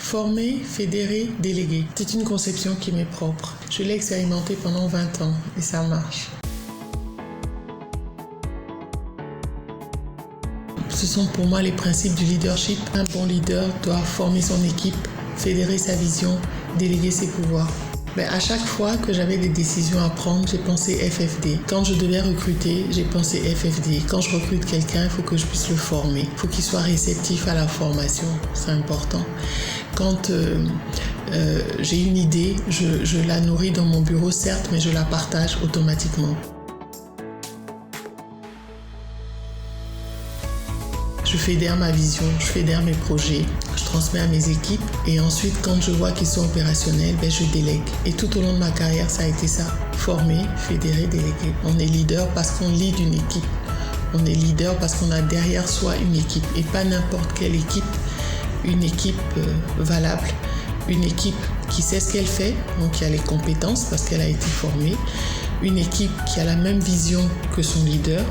Former, fédérer, déléguer. C'est une conception qui m'est propre. Je l'ai expérimentée pendant 20 ans et ça marche. Ce sont pour moi les principes du leadership. Un bon leader doit former son équipe, fédérer sa vision, déléguer ses pouvoirs. À chaque fois que j'avais des décisions à prendre, j'ai pensé FFD. Quand je devais recruter, j'ai pensé FFD. Quand je recrute quelqu'un, il faut que je puisse le former. Il faut qu'il soit réceptif à la formation. C'est important. Quand j'ai une idée, je la nourris dans mon bureau, certes, mais je la partage automatiquement. Je fédère ma vision, je fédère mes projets, je transmets à mes équipes et ensuite quand je vois qu'ils sont opérationnels, je délègue. Et tout au long de ma carrière, ça a été ça. Former, fédérer, déléguer. On est leader parce qu'on lead une équipe. On est leader parce qu'on a derrière soi une équipe et pas n'importe quelle équipe. Une équipe valable, une équipe qui sait ce qu'elle fait, donc qui a les compétences parce qu'elle a été formée, une équipe qui a la même vision que son leader,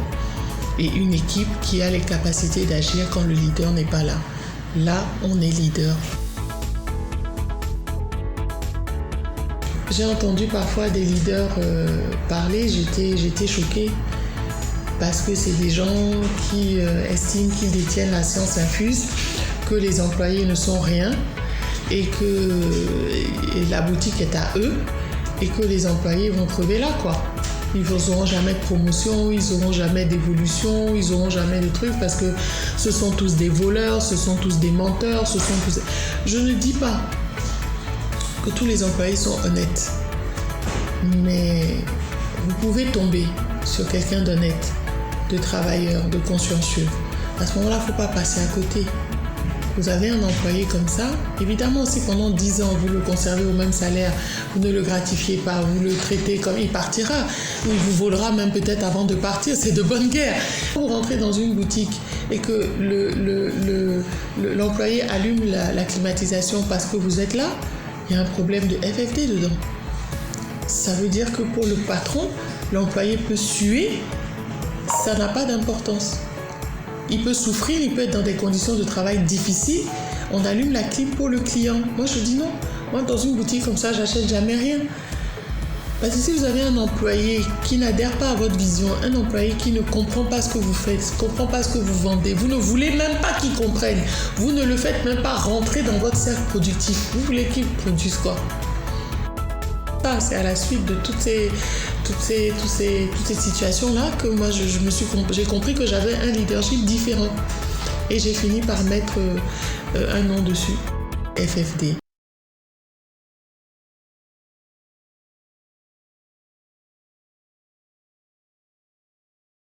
et une équipe qui a les capacités d'agir quand le leader n'est pas là. Là, on est leader. J'ai entendu parfois des leaders parler, j'étais choquée parce que c'est des gens qui estiment qu'ils détiennent la science infuse, que les employés ne sont rien et que la boutique est à eux et que les employés vont crever là, quoi. Ils n'auront jamais de promotion, ils n'auront jamais d'évolution, ils n'auront jamais de trucs parce que ce sont tous des voleurs, ce sont tous des menteurs, Je ne dis pas que tous les employés sont honnêtes, mais vous pouvez tomber sur quelqu'un d'honnête, de travailleur, de consciencieux. À ce moment-là, il ne faut pas passer à côté. Vous avez un employé comme ça, évidemment si pendant 10 ans vous le conservez au même salaire, vous ne le gratifiez pas, vous le traitez comme il partira, ou il vous volera même peut-être avant de partir, c'est de bonne guerre. Vous rentrez dans une boutique et que l'employé allume la climatisation parce que vous êtes là, il y a un problème de FFD dedans. Ça veut dire que pour le patron, l'employé peut suer, ça n'a pas d'importance. Il peut souffrir, il peut être dans des conditions de travail difficiles. On allume la clim pour le client. Moi, je dis non. Moi, dans une boutique comme ça, j'achète jamais rien. Parce que si vous avez un employé qui n'adhère pas à votre vision, un employé qui ne comprend pas ce que vous faites, ne comprend pas ce que vous vendez, vous ne voulez même pas qu'il comprenne, vous ne le faites même pas rentrer dans votre cercle productif. Vous voulez qu'il produise quoi ? C'est à la suite de toutes ces situations-là que moi j'ai compris que j'avais un leadership différent. Et j'ai fini par mettre un nom dessus, FFD.